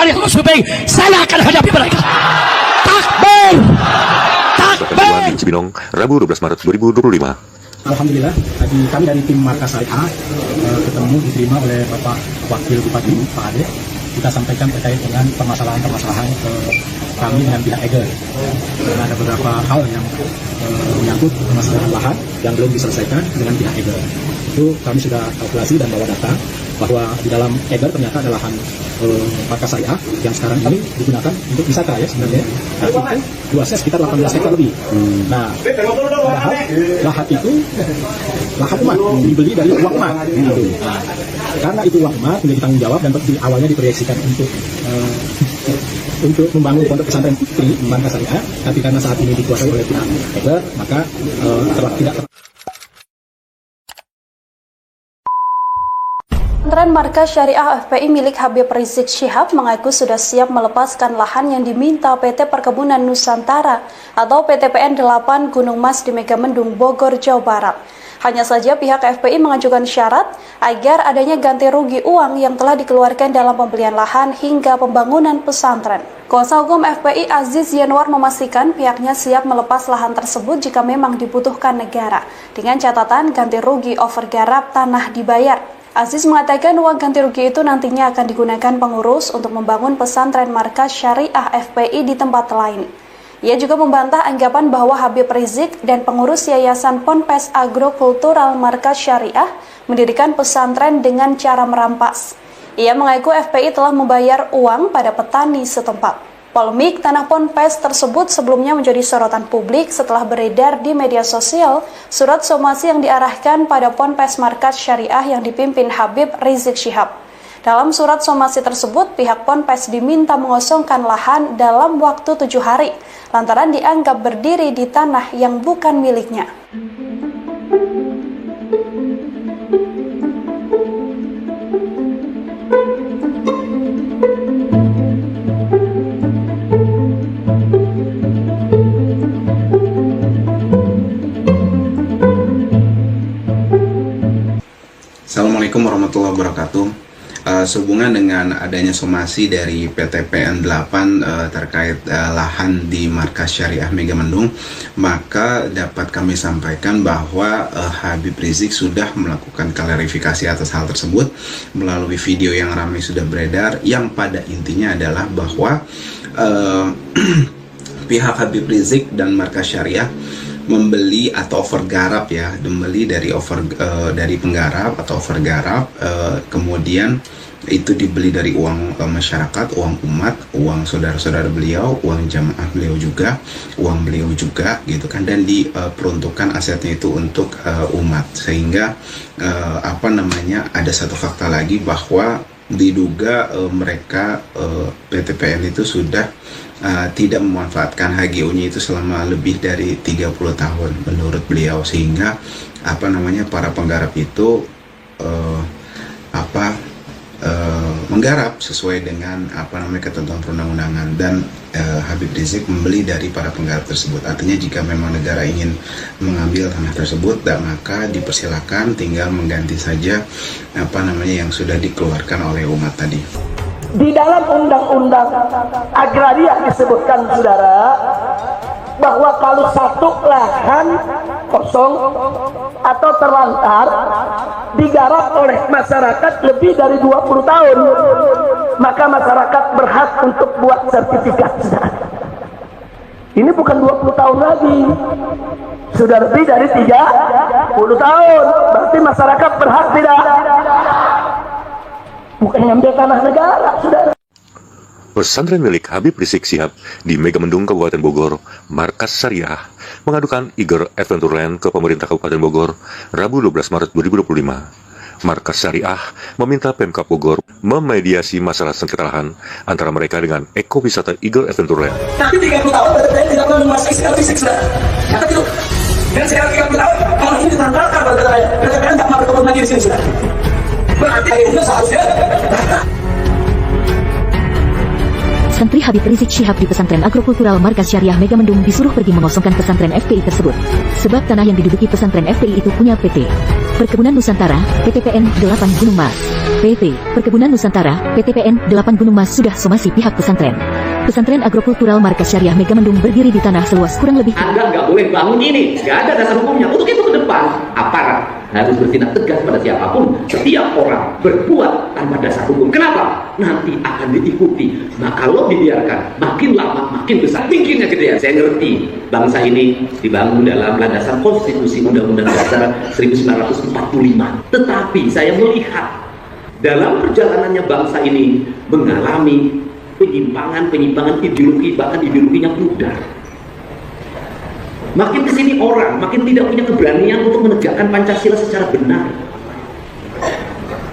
kalian survei, saya akan hadapi mereka. Takbir! Takbir! Cibinong, Rabu 12 Maret 2025. Alhamdulillah, kami dari tim Markas Syariah ketemu diterima oleh Bapak Wakil Bupati Pak Ade. Kita sampaikan terkait dengan permasalahan kami dengan pihak EGER. Karena ada beberapa hal yang menyangkut permasalahan lahan yang belum diselesaikan dengan pihak EGER. Itu kami sudah kalkulasi dan bawa data bahwa di dalam EGER ternyata ada lahan Markas Syariah yang sekarang ini digunakan untuk wisata ya sebenarnya. Nah, itu luasnya sekitar 18 hektar lebih. Nah, padahal lahan itu lahan umat dibeli dari uang umat. Gitu. Nah, karena itu uang umat menjadi tanggung jawab dan awalnya diproyeksikan untuk membangun pondok pesantren putri Markas Syariah, tapi karena saat ini dikuasai oleh pihak EGER, maka tidak Pesantren Markas Syariah FPI milik Habib Rizik Syihab mengaku sudah siap melepaskan lahan yang diminta PT Perkebunan Nusantara atau PTPN 8 Gunung Mas di Megamendung, Bogor, Jawa Barat. Hanya saja pihak FPI mengajukan syarat agar adanya ganti rugi uang yang telah dikeluarkan dalam pembelian lahan hingga pembangunan pesantren. Kuasa hukum FPI Aziz Yanwar memastikan pihaknya siap melepas lahan tersebut jika memang dibutuhkan negara, dengan catatan ganti rugi overgarap tanah dibayar. Aziz mengatakan uang ganti rugi itu nantinya akan digunakan pengurus untuk membangun pesantren Markas Syariah FPI di tempat lain. Ia juga membantah anggapan bahwa Habib Rizik dan pengurus Yayasan Ponpes Agrokultural Markas Syariah mendirikan pesantren dengan cara merampas. Ia mengaku FPI telah membayar uang pada petani setempat. Polemik tanah Ponpes tersebut sebelumnya menjadi sorotan publik setelah beredar di media sosial surat somasi yang diarahkan pada Ponpes Markas Syariah yang dipimpin Habib Rizik Syihab. Dalam surat somasi tersebut, pihak Ponpes diminta mengosongkan lahan dalam waktu 7 hari, lantaran dianggap berdiri di tanah yang bukan miliknya. Assalamualaikum warahmatullahi wabarakatuh. Sehubungan dengan adanya somasi dari PTPN 8 terkait lahan di Markas Syariah Megamendung, maka dapat kami sampaikan bahwa Habib Rizik sudah melakukan klarifikasi atas hal tersebut melalui video yang ramai sudah beredar, yang pada intinya adalah bahwa pihak Habib Rizik dan Markas Syariah membeli atau overgarap ya, membeli dari penggarap atau overgarap, kemudian itu dibeli dari uang masyarakat, uang umat, uang saudara-saudara beliau, uang jamaah beliau juga, uang beliau juga gitu kan, dan diperuntukkan asetnya itu untuk umat, sehingga ada satu fakta lagi bahwa diduga mereka PTPN itu sudah tidak memanfaatkan HGU-nya itu selama lebih dari 30 tahun menurut beliau, sehingga para penggarap itu menggarap sesuai dengan ketentuan perundang-undangan, dan Habib Rizik membeli dari para penggarap tersebut. Artinya jika memang negara ingin mengambil tanah tersebut, maka dipersilakan, tinggal mengganti saja yang sudah dikeluarkan oleh umat tadi. Di dalam undang-undang agraria disebutkan, saudara, bahwa kalau satu lahan kosong atau terlantar digarap oleh masyarakat lebih dari 20 tahun, maka masyarakat berhak untuk buat sertifikat. Ini bukan 20 tahun lagi, sudah lebih dari 30 tahun. Berarti masyarakat berhak tidak, bukan ngambil tanah negara, saudara. Pesantren milik Habib Rizik Syihab di Megamendung, Kabupaten Bogor, Markas Syariah, mengadukan IGER Adventureland ke pemerintah Kabupaten Bogor, Rabu 12 Maret 2025. Markas Syariah meminta Pemkab Bogor memediasi masalah sengketa lahan antara mereka dengan ekowisata IGER Adventureland. Tapi 30 tahun PTPN tidak pernah memasuki secara fisik, saudara. Kata itu. Dan sekarang 30 tahun, kalau ini ditanggalkan PTPN tidak mau berkebun lagi di sini, saudara. Berarti itu seharusnya. Santri Habib Rizik Syihab di pesantren agrokultural Markas Syariah Megamendung disuruh pergi mengosongkan pesantren FPI tersebut, sebab tanah yang diduduki pesantren FPI itu punya PT Perkebunan Nusantara, PTPN 8 Gunung Mas. PT Perkebunan Nusantara, PTPN 8 Gunung Mas sudah somasi pihak pesantren. Pesantren Agrokultural Markas Syariah Megamendung berdiri di tanah seluas kurang lebih. Anda nggak boleh bangun ini, nggak ada dasar hukumnya. Untuk itu ke depan, aparat harus bertindak tegas pada siapapun. Setiap orang berbuat tanpa dasar hukum. Kenapa? Nanti akan diikuti. Nah kalau dibiarkan, makin lama makin besar. Tingginya gede. Saya ngerti bangsa ini dibangun dalam landasan konstitusi Undang-Undang Dasar 1945. Tetapi saya melihat dalam perjalanannya bangsa ini mengalami penyimpangan ideologi, bahkan ideologinya pudar. Makin kesini orang makin tidak punya keberanian untuk menegakkan Pancasila secara benar.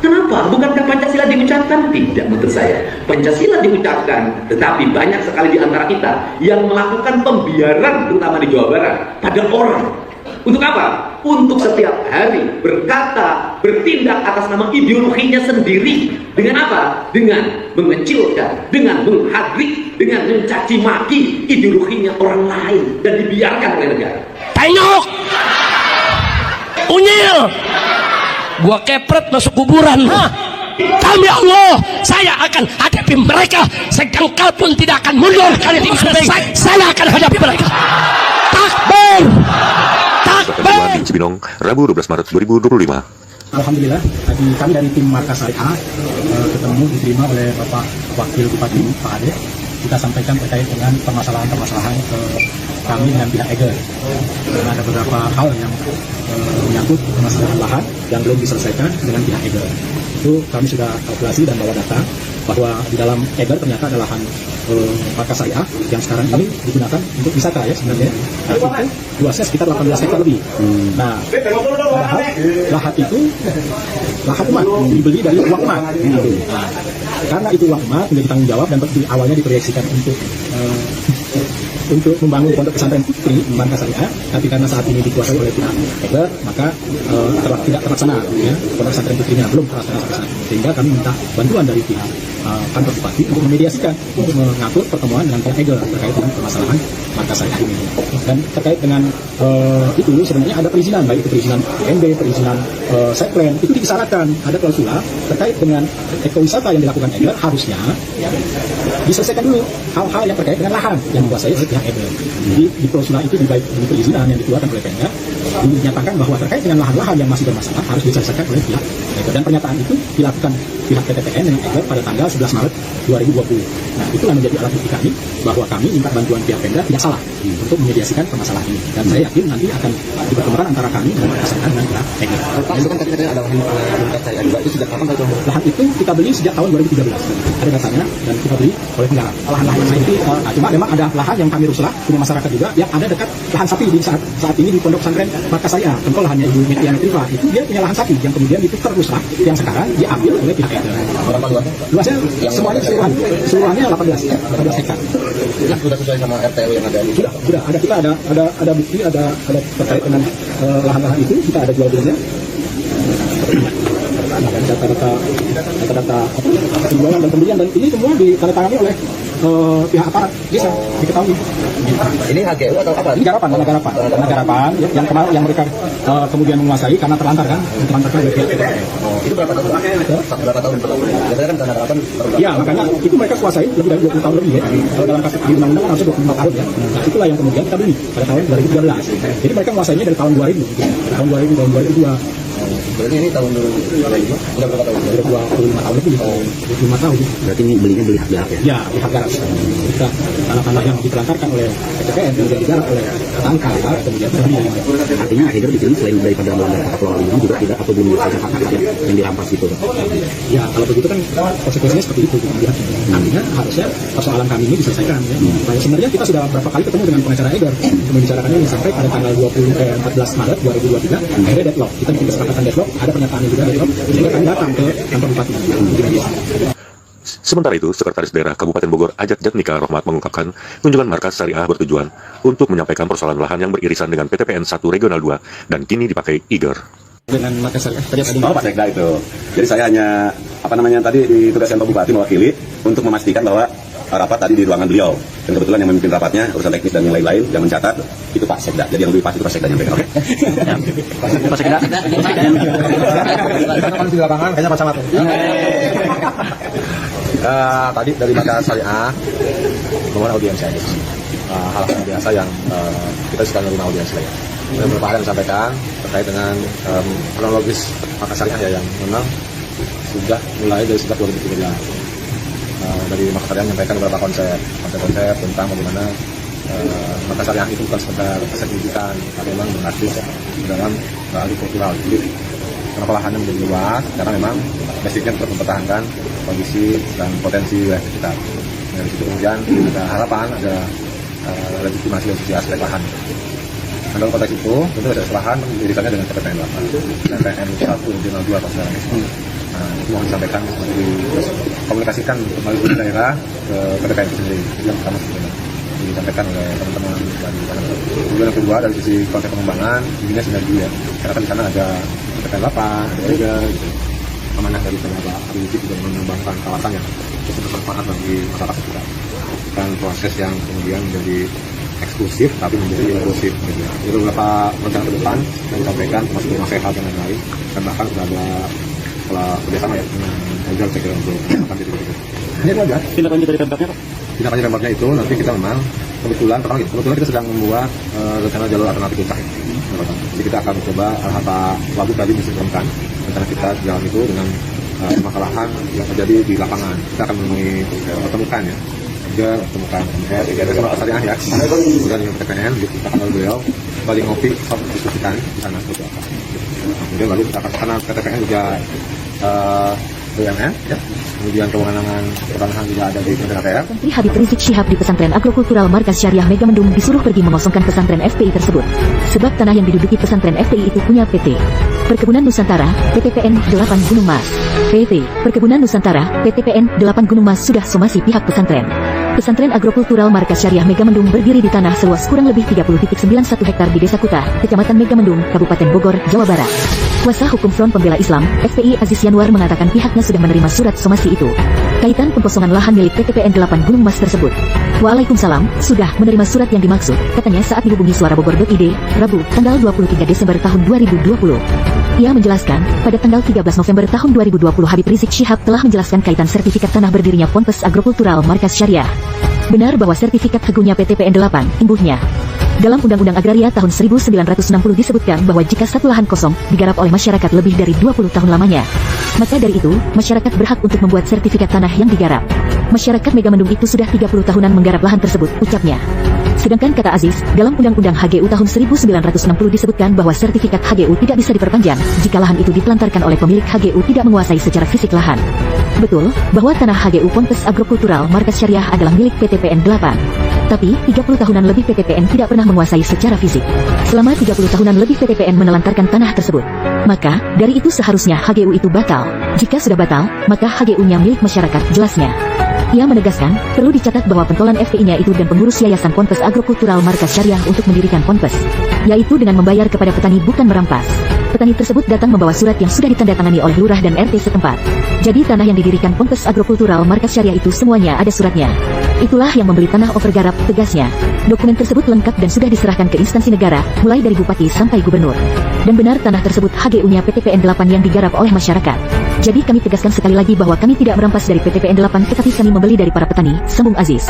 Kenapa? Bukankah Pancasila diucapkan? Tidak, menurut saya. Pancasila diucapkan, tetapi banyak sekali di antara kita yang melakukan pembiaran, terutama di Jawa Barat, pada orang. Untuk apa? Untuk setiap hari berkata, bertindak atas nama ideologinya sendiri. Dengan apa? Dengan mengecilkan, dengan menghardik, dengan mencaci maki ideologinya orang lain dan dibiarkan oleh negara. Tengok, unyil, gua kepret masuk kuburan. Kami Allah, saya akan hadapi mereka. Sejengkal pun tidak akan mundur. Kali ini saya akan hadapi mereka. Takbir! Ketua di Cibinong, Rabu 12 Maret 2025. Alhamdulillah, tadi kami dari tim Markas Syariah ketemu diterima oleh Bapak Wakil Bupati Pak Ade. Kita sampaikan terkait dengan permasalahan kami dengan pihak EGER. Karena ada beberapa hal yang menyangkut permasalahan lahan yang belum diselesaikan dengan pihak EGER. Itu kami sudah kalkulasi dan bawa data bahwa di dalam EGER ternyata ada lahan Markas Syariah yang sekarang ini digunakan untuk wisata ya sebenarnya. Nah, itu luasnya sekitar 18 hektar lebih. Nah, padahal lahan itu lahan umat dibeli dari uang umat. Gitu. Nah, karena itu uang umat menjadi tanggung jawab dan awalnya diproyeksikan untuk membangun pondok pesantren putri Markas Syariah, tapi karena saat ini dikuasai oleh pihak EGER, maka tidak terlaksana. Ya, pondok pesantren putrinya belum terlaksana sampai saat ini. Sehingga kami minta bantuan dari pihak kantor bupati untuk memediasikan, untuk mengatur pertemuan dengan pihak EGER terkait dengan permasalahan Markas Syariah ini. Dan terkait dengan itu sebenarnya ada perizinan, baik itu perizinan MB, perizinan site plan, itu disyaratkan ada klausula terkait dengan ekowisata yang dilakukan EGER harusnya diselesaikan dulu hal-hal yang terkait dengan lahan yang dikuasai oleh pihak EGER. Jadi di klausula itu di perizinan yang dikeluarkan oleh Pemda dinyatakan bahwa terkait dengan lahan-lahan yang masih bermasalah harus diselesaikan oleh pihak EGER, dan pernyataan itu dilakukan pihak PTPN dengan EGER pada tanggal 11 Maret 2020. Nah, itulah menjadi alat bukti kami bahwa kami minta bantuan pihak Pemda tidak salah untuk memediasikan permasalahan ini, dan saya yakin nanti akan dipertemukan antara kami dan masyarakat dengan pihak EGER. Itu kan tadi katanya ada lahan Markas Syariah juga, itu sejak kapan kalau lahan itu kita beli sejak tahun 2013 ada datanya, dan kita beli oleh penggarap. Lahan-lahan yang lain itu cuma memang ada lahan yang kami ruslah punya masyarakat juga yang ada dekat lahan sapi di saat ini di Pondok Pesantren Markas Syariah. Contoh lahannya Ibu Metia Metriva itu dia punya lahan sapi yang kemudian ditukar ruslah yang sekarang diambil oleh pihak EGER. berapa luasnya? Luasnya semuanya seluruhannya 18 hektar. Yang sudah sesuai sama RTU yang ada ini? Sudah ada, kita ada bukti, ada terkait dengan lahan-lahan itu kita ada jual belinya. Data-data penjualan dan pembelian, dan ini semua ditandatangani oleh pihak aparat desa diketahui. Ini HGU atau apa? Ini garapan ya, yang kemarin yang mereka kemudian menguasai karena terlantarkan oleh pihak PTPN. Itu berapa tahun? Berapa tahun? Biasanya kan tanah garapan. Ya, makanya itu mereka kuasai lebih dari 20 tahun lebih ya. Kalau dalam kasus di undang-undang harusnya 25 tahun ya. Nah, itulah yang kemudian kita beli pada tahun 2013. Jadi mereka menguasainya dari tahun 2000 gitu. Tahun 2000, tahun 2002. Berarti ini tahun 2005? Udah berapa tahun? Udah 25 tahun lebih. 25 tahun. Berarti ini belinya beli hak garap ya? Ya, di hak garap. Kita tanah-tanah yang ditelantarkan oleh PTPN kemudian digarap oleh tangkal, kemudian terbeli. Artinya akhirnya dipilih selain daripada melanggar tata kelola lingkungan juga tidak atau belum menyelesaikan hak yang dirampas gitu. Ya, kalau begitu kan konsekuensinya seperti itu kita lihat. Artinya harusnya persoalan kami ini diselesaikan ya. Baik, sebenarnya kita sudah berapa kali ketemu dengan pengacara EGER untuk membicarakan ini sampai pada tanggal 14 Maret 2023 akhirnya deadlock. Kita bikin kesepakatan deadlock, ada pernyataannya juga deadlock, sehingga kami datang ke kantor bupati. Sementara itu, Sekretaris Daerah Kabupaten Bogor Ajat Jatnika Rohmat mengungkapkan kunjungan Markas Syariah bertujuan untuk menyampaikan persoalan lahan yang beririsan dengan PTPN 1 Regional 2 dan kini dipakai EGER. Dengan Markas Syariah tadi Pak Sekda itu. Jadi saya hanya tadi ditugaskan Pak Bupati mewakili untuk memastikan bahwa rapat tadi di ruangan beliau, dan kebetulan yang memimpin rapatnya urusan teknis dan yang lain-lain yang mencatat itu Pak Sekda. Jadi yang lebih pasti itu Pak Sekda nyampaikan. Oke. Pak Sekda. Kalau di lapangan kayaknya Pak Camat. Tadi dari Markas Syariah mohon audiensi aja. Hal-hal biasa yang kita sedang menerima audiensi lagi. Beberapa hal yang disampaikan terkait dengan kronologis Markas Syariah ya, yang memang sudah mulai dari sejak 2013. Dari Markas Syariah menyampaikan beberapa konsep tentang bagaimana Markas Syariah itu bukan sekedar aset pendidikan, tapi memang berarti dalam agrikultural. Jadi kenapa lahannya menjadi luas? Karena memang basicnya untuk mempertahankan kondisi dan potensi wilayah kita. Dari situ kemudian ada harapan, ada legitimasi dari sisi aspek lahan. Dan dalam konteks itu, tentu ada lahan didirikannya dengan PTPN 8, PTPN 1 dan 2 atau sekarang itu. Itu mohon disampaikan, komunikasikan melalui daerah ke PTPN itu sendiri. Itu yang pertama sebenarnya disampaikan oleh teman-teman dari sana. Kemudian yang kedua dari sisi konsep pengembangan, ini sinergi ya. Karena kan di sana ada PTPN 8, ada juga gitu. Amanah dari beberapa prinsip juga mengembangkan kawasan yang bermanfaat bagi masyarakat kita. Dan proses yang kemudian menjadi eksklusif tapi menjadi inklusif. Jadi beberapa rencana ke depan yang disampaikan termasuk rumah sehat dan lain-lain, dan bahkan sudah ada kerjasama ya dengan Agel saya kira untuk melakukan titik-titik. Ini itu aja. Tindak lanjut dari Pemkabnya Pak? Tindak lanjut Pemkabnya itu nanti kita memang kebetulan kita sedang membuat rencana jalur alternatif puncak. Jadi kita akan coba Pak Wagub tadi mensinkronkan rencana kita jalan itu dengan permasalahan yang terjadi di lapangan. Kita akan menemui pertemukan ya. Temukan MR, Markas Syariah ya, kemudian yang PTPN, kita akan beliau balik ngopi, diskusikan di sana seperti apa. Kemudian baru kita akan karena PTPN juga BUMN, ya. Kemudian kewenangan pertanahan juga ada di Kementerian ATR. Menteri Habib Rizik Syihab di pesantren agrokultural Markas Syariah Megamendung disuruh pergi mengosongkan pesantren FPI tersebut. Sebab tanah yang diduduki pesantren FPI itu punya PT Perkebunan Nusantara, PTPN 8 Gunung Mas. PT Perkebunan Nusantara, PTPN 8 Gunung Mas sudah somasi pihak pesantren. Pesantren agrokultural Markas Syariah Megamendung berdiri di tanah seluas kurang lebih 30.91 hektar di Desa Kuta, Kecamatan Megamendung, Kabupaten Bogor, Jawa Barat. Kuasa Hukum Front Pembela Islam, FPI Aziz Yanwar mengatakan pihaknya sudah menerima surat somasi itu. Kaitan pengkosongan lahan milik PTPN 8 Gunung Mas tersebut. Waalaikumsalam, sudah menerima surat yang dimaksud, katanya saat dihubungi suarabogor.id, Rabu, tanggal 23 Desember tahun 2020. Ia menjelaskan, pada tanggal 13 November tahun 2020 Habib Rizik Syihab telah menjelaskan kaitan sertifikat tanah berdirinya Ponpes Agrokultural Markas Syariah. Benar bahwa sertifikat teguhnya PTPN 8, imbuhnya. Dalam Undang-Undang Agraria tahun 1960 disebutkan bahwa jika satu lahan kosong digarap oleh masyarakat lebih dari 20 tahun lamanya, maka dari itu, masyarakat berhak untuk membuat sertifikat tanah yang digarap. Masyarakat Megamendung itu sudah 30 tahunan menggarap lahan tersebut, ucapnya. Sedangkan kata Aziz, dalam Undang-Undang HGU tahun 1960 disebutkan bahwa sertifikat HGU tidak bisa diperpanjang jika lahan itu ditelantarkan oleh pemilik HGU tidak menguasai secara fisik lahan. Betul, bahwa tanah HGU Ponpes Agrokultural Markas Syariah adalah milik PTPN 8. Tapi, 30 tahunan lebih PTPN tidak pernah menguasai secara fisik. Selama 30 tahunan lebih PTPN menelantarkan tanah tersebut. Maka, dari itu seharusnya HGU itu batal. Jika sudah batal, maka HGU-nya milik masyarakat, jelasnya. Ia menegaskan, perlu dicatat bahwa pentolan FPI-nya itu dan pengurus Yayasan Ponpes Agrokultural Markas Syariah untuk mendirikan Ponpes, yaitu dengan membayar kepada petani bukan merampas. Petani tersebut datang membawa surat yang sudah ditandatangani oleh lurah dan RT setempat. Jadi tanah yang didirikan Ponpes Agrokultural Markas Syariah itu semuanya ada suratnya. Itulah yang membeli tanah overgarap, tegasnya. Dokumen tersebut lengkap dan sudah diserahkan ke instansi negara, mulai dari bupati sampai gubernur. Dan benar tanah tersebut HGU-nya PTPN 8 yang digarap oleh masyarakat. Jadi kami tegaskan sekali lagi bahwa kami tidak merampas dari PTPN 8 tetapi kami membeli dari para petani, sambung Aziz.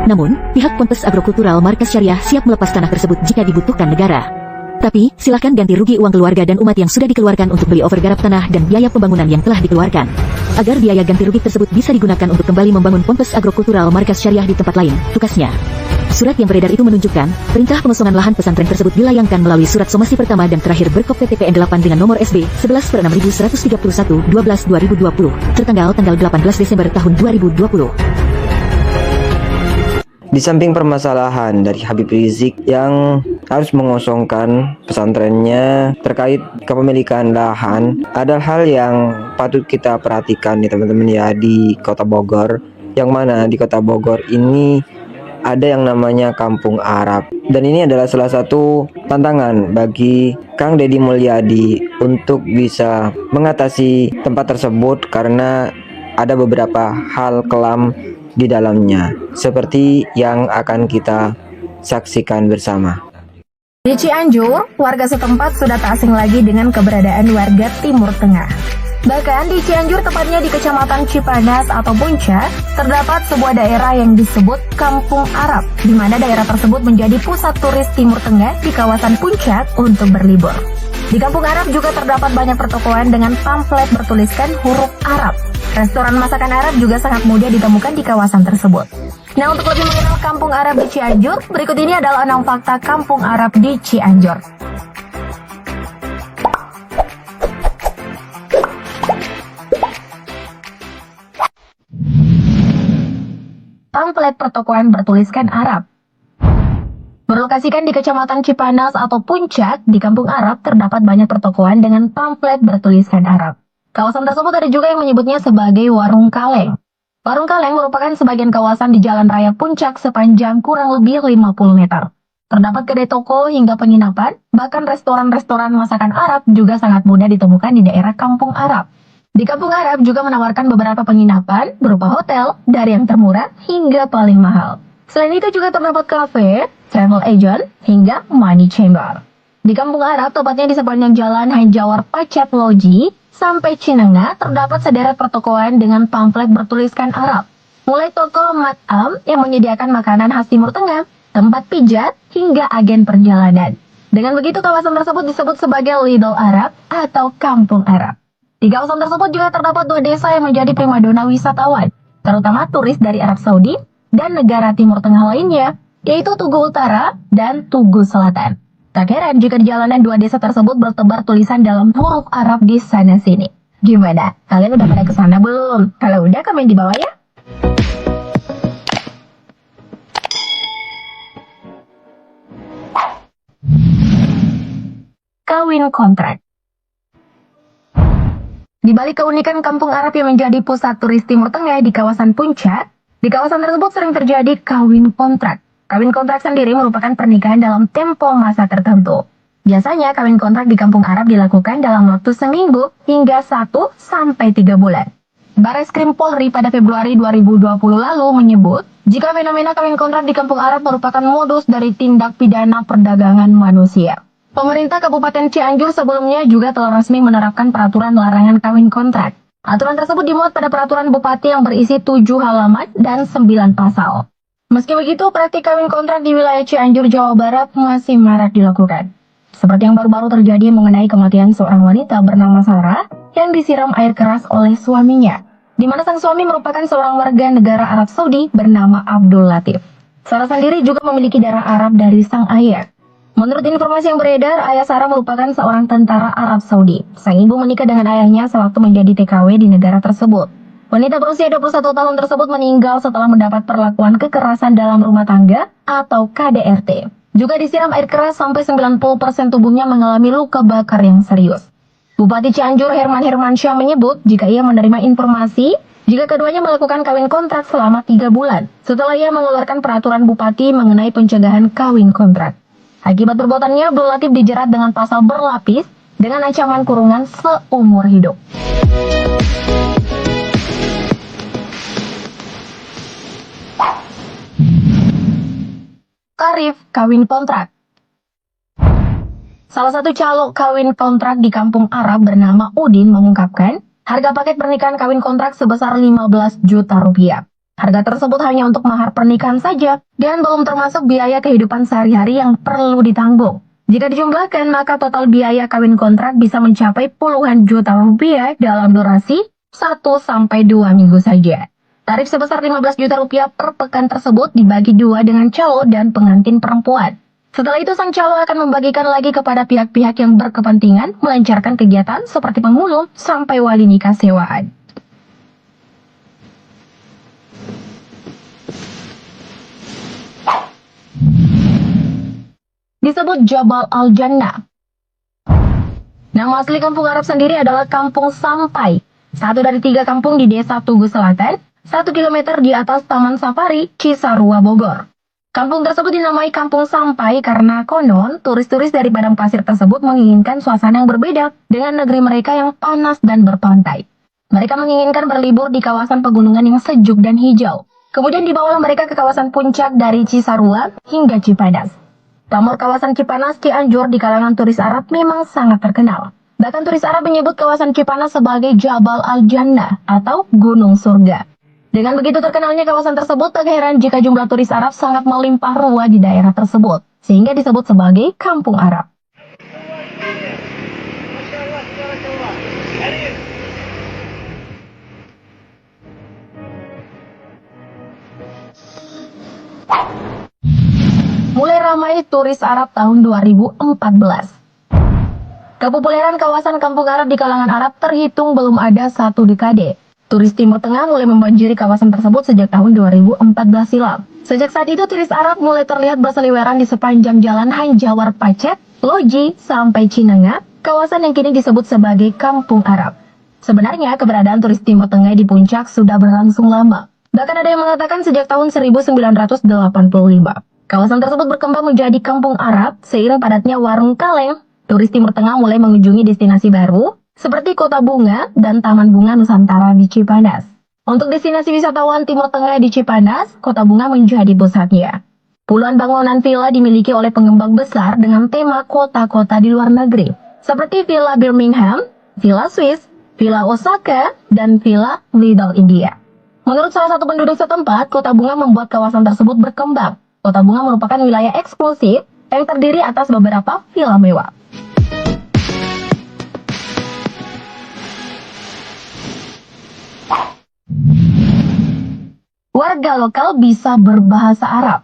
Namun, pihak Ponpes Agrokultural Markas Syariah siap melepas tanah tersebut jika dibutuhkan negara. Tapi, silakan ganti rugi uang keluarga dan umat yang sudah dikeluarkan untuk beli overgarap tanah dan biaya pembangunan yang telah dikeluarkan. Agar biaya ganti rugi tersebut bisa digunakan untuk kembali membangun Ponpes Agrokultural Markas Syariah di tempat lain, tukasnya. Surat yang beredar itu menunjukkan, perintah pengosongan lahan pesantren tersebut dilayangkan melalui surat somasi pertama dan terakhir berkop PTPN 8 dengan nomor SB 11/6131/12/2020, tertanggal tanggal 18 Desember tahun 2020. Di samping permasalahan dari Habib Rizik yang harus mengosongkan pesantrennya terkait kepemilikan lahan, ada hal yang patut kita perhatikan nih teman-teman ya di Kota Bogor, yang mana di Kota Bogor ini ada yang namanya Kampung Arab, dan ini adalah salah satu tantangan bagi Kang Deddy Mulyadi untuk bisa mengatasi tempat tersebut karena ada beberapa hal kelam di dalamnya, seperti yang akan kita saksikan bersama. Di Cianjur, warga setempat sudah tak asing lagi dengan keberadaan warga Timur Tengah. Bahkan di Cianjur, tepatnya di Kecamatan Cipanas atau Puncak, terdapat sebuah daerah yang disebut Kampung Arab, di mana daerah tersebut menjadi pusat turis Timur Tengah di kawasan Puncak untuk berlibur. Di Kampung Arab juga terdapat banyak pertokoan dengan pamflet bertuliskan huruf Arab. Restoran masakan Arab juga sangat mudah ditemukan di kawasan tersebut. Nah, untuk lebih mengenal Kampung Arab di Cianjur, berikut ini adalah 6 fakta Kampung Arab di Cianjur. Pamflet pertokoan bertuliskan Arab. Berlokasikan di Kecamatan Cipanas atau Puncak, di Kampung Arab terdapat banyak pertokoan dengan pamflet bertuliskan Arab. Kawasan tersebut ada juga yang menyebutnya sebagai Warung Kaleng. Warung Kaleng merupakan sebagian kawasan di Jalan Raya Puncak sepanjang kurang lebih 50 meter. Terdapat kedai toko hingga penginapan, bahkan restoran-restoran masakan Arab juga sangat mudah ditemukan di daerah Kampung Arab. Di Kampung Arab juga menawarkan beberapa penginapan berupa hotel dari yang termurah hingga paling mahal. Selain itu juga terdapat kafe, travel agent, hingga money chamber. Di Kampung Arab, tepatnya di sepanjang jalan Hanjawar Pacet Loji sampai Cinengah, terdapat sederet pertokoan dengan pamflet bertuliskan Arab. Mulai toko Mat'am yang menyediakan makanan khas Timur Tengah, tempat pijat, hingga agen perjalanan. Dengan begitu, kawasan tersebut disebut sebagai Lidl Arab atau Kampung Arab. Di kawasan tersebut juga terdapat 2 desa yang menjadi primadona wisatawan, terutama turis dari Arab Saudi dan negara Timur Tengah lainnya, yaitu Tugu Utara dan Tugu Selatan. Tak heran jika di jalanan 2 desa tersebut bertebar tulisan dalam huruf Arab di sana-sini. Gimana? Kalian udah pada kesana belum? Kalau udah, komen di bawah ya. Kawin kontrak. Di balik keunikan Kampung Arab yang menjadi pusat turis Timur Tengah di kawasan Puncak, di kawasan tersebut sering terjadi kawin kontrak. Kawin kontrak sendiri merupakan pernikahan dalam tempo masa tertentu. Biasanya kawin kontrak di Kampung Arab dilakukan dalam waktu seminggu hingga 1 sampai 3 bulan. Bareskrim Polri pada Februari 2020 lalu menyebut, jika fenomena kawin kontrak di Kampung Arab merupakan modus dari tindak pidana perdagangan manusia. Pemerintah Kabupaten Cianjur sebelumnya juga telah resmi menerapkan peraturan larangan kawin kontrak. Aturan tersebut dimuat pada peraturan bupati yang berisi 7 halaman dan 9 pasal. Meski begitu, praktik kawin kontrak di wilayah Cianjur, Jawa Barat masih marak dilakukan. Seperti yang baru-baru terjadi mengenai kematian seorang wanita bernama Sarah yang disiram air keras oleh suaminya, di mana sang suami merupakan seorang warga negara Arab Saudi bernama Abdul Latif. Sarah sendiri juga memiliki darah Arab dari sang ayah. Menurut informasi yang beredar, ayah Sarah merupakan seorang tentara Arab Saudi. Sang ibu menikah dengan ayahnya sewaktu menjadi TKW di negara tersebut. Wanita berusia 21 tahun tersebut meninggal setelah mendapat perlakuan kekerasan dalam rumah tangga atau KDRT. Juga disiram air keras sampai 90% tubuhnya mengalami luka bakar yang serius. Bupati Cianjur Herman Hermansyah menyebut jika ia menerima informasi jika keduanya melakukan kawin kontrak selama 3 bulan setelah ia mengeluarkan peraturan bupati mengenai pencegahan kawin kontrak. Akibat perbuatannya, Abdul Latif dijerat dengan pasal berlapis dengan ancaman kurungan seumur hidup. Tarif kawin kontrak. Salah satu calo kawin kontrak di Kampung Arab bernama Udin mengungkapkan harga paket pernikahan kawin kontrak sebesar 15 juta rupiah. Harga tersebut hanya untuk mahar pernikahan saja dan belum termasuk biaya kehidupan sehari-hari yang perlu ditanggung. Jika dijumlahkan, maka total biaya kawin kontrak bisa mencapai puluhan juta rupiah dalam durasi 1-2 minggu saja. Tarif sebesar 15 juta rupiah per pekan tersebut dibagi 2 dengan calo dan pengantin perempuan. Setelah itu, sang calo akan membagikan lagi kepada pihak-pihak yang berkepentingan melancarkan kegiatan seperti penghulu sampai wali nikah sewaan. Disebut Jabal Al-Jannah. Nama asli Kampung Arab sendiri adalah Kampung Sampai, satu dari 3 kampung di desa Tugu Selatan, 1 kilometer di atas Taman Safari, Cisarua, Bogor. Kampung tersebut dinamai Kampung Sampai karena konon turis-turis dari padang pasir tersebut menginginkan suasana yang berbeda dengan negeri mereka yang panas dan berpantai. Mereka menginginkan berlibur di kawasan pegunungan yang sejuk dan hijau. Kemudian dibawalah mereka ke kawasan puncak dari Cisarua hingga Cipanas. Pamor kawasan Cipanas Cianjur di kalangan turis Arab memang sangat terkenal. Bahkan turis Arab menyebut kawasan Cipanas sebagai Jabal Al-Jannah atau Gunung Surga. Dengan begitu terkenalnya kawasan tersebut, tak heran jika jumlah turis Arab sangat melimpah ruah di daerah tersebut, sehingga disebut sebagai Kampung Arab. Mulai ramai turis Arab tahun 2014. Kepopuleran kawasan Kampung Arab di kalangan Arab terhitung belum ada 1 dekade. Turis Timur Tengah mulai membanjiri kawasan tersebut sejak tahun 2014 silam. Sejak saat itu, turis Arab mulai terlihat berseliweran di sepanjang jalan Hanjawar Pacet, Loji, sampai Cinanga, kawasan yang kini disebut sebagai Kampung Arab. Sebenarnya, keberadaan turis Timur Tengah di puncak sudah berlangsung lama. Bahkan ada yang mengatakan sejak tahun 1985. Kawasan tersebut berkembang menjadi Kampung Arab seiring padatnya warung kaleng. Turis Timur Tengah mulai mengunjungi destinasi baru seperti Kota Bunga dan Taman Bunga Nusantara di Cipanas. Untuk destinasi wisatawan Timur Tengah di Cipanas, Kota Bunga menjadi pusatnya. Puluhan bangunan villa dimiliki oleh pengembang besar dengan tema kota-kota di luar negeri, seperti Villa Birmingham, Villa Swiss, Villa Osaka, dan Villa Little India. Menurut salah satu penduduk setempat, Kota Bunga membuat kawasan tersebut berkembang. Kota Bunga merupakan wilayah eksklusif yang terdiri atas beberapa villa mewah. Warga lokal bisa berbahasa Arab.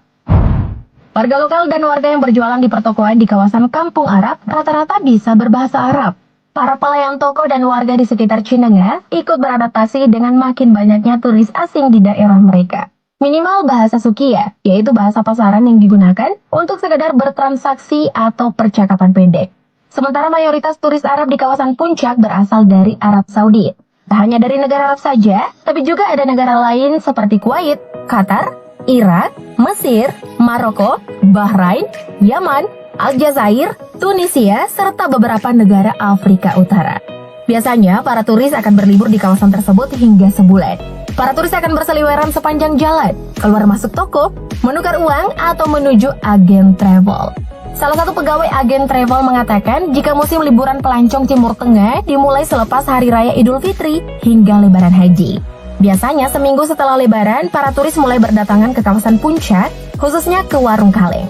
Warga lokal dan warga yang berjualan di pertokoan di kawasan Kampung Arab rata-rata bisa berbahasa Arab. Para pelayan toko dan warga di sekitar Cinanga ikut beradaptasi dengan makin banyaknya turis asing di daerah mereka. Minimal bahasa Sukia, yaitu bahasa pasaran yang digunakan untuk sekedar bertransaksi atau percakapan pendek. Sementara mayoritas turis Arab di kawasan puncak berasal dari Arab Saudi. Tak hanya dari negara Arab saja, tapi juga ada negara lain seperti Kuwait, Qatar, Irak, Mesir, Maroko, Bahrain, Yaman, Aljazair, Tunisia, serta beberapa negara Afrika Utara. Biasanya, para turis akan berlibur di kawasan tersebut hingga sebulan. Para turis akan berseliweran sepanjang jalan, keluar masuk toko, menukar uang, atau menuju agen travel. Salah satu pegawai agen travel mengatakan jika musim liburan pelancong Timur Tengah dimulai selepas Hari Raya Idul Fitri hingga Lebaran Haji. Biasanya seminggu setelah Lebaran, para turis mulai berdatangan ke kawasan puncak, khususnya ke warung kaleng.